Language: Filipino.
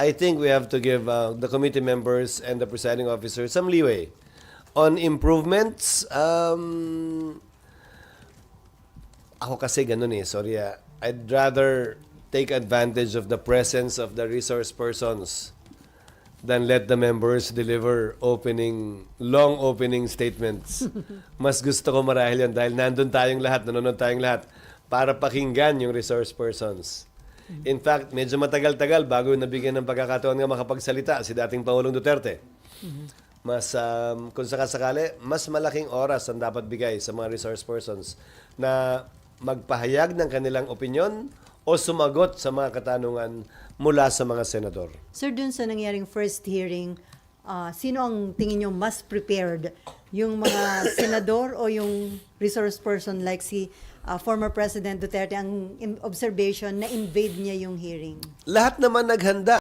I think we have to give the committee members and the presiding officer some leeway. On improvements, ako kasi ganun eh, sorry I'd rather take advantage of the presence of the resource persons than let the members deliver long opening statements. Mas gusto ko marahil yan dahil nandun tayong lahat, nanonood tayong lahat para pakinggan yung resource persons. In fact, medyo matagal-tagal bago nabigyan ng pagkakataon nga makapagsalita si dating Pangulong Duterte. Mas, kung sakasakali, mas malaking oras ang dapat bigay sa mga resource persons na magpahayag ng kanilang opinyon o sumagot sa mga katanungan mula sa mga senador. Sir, dun sa nangyaring first hearing, sino ang tingin nyo mas prepared? Yung mga senador o yung resource person like si former President Duterte? Ang observation na invade niya yung hearing. Lahat naman naghanda.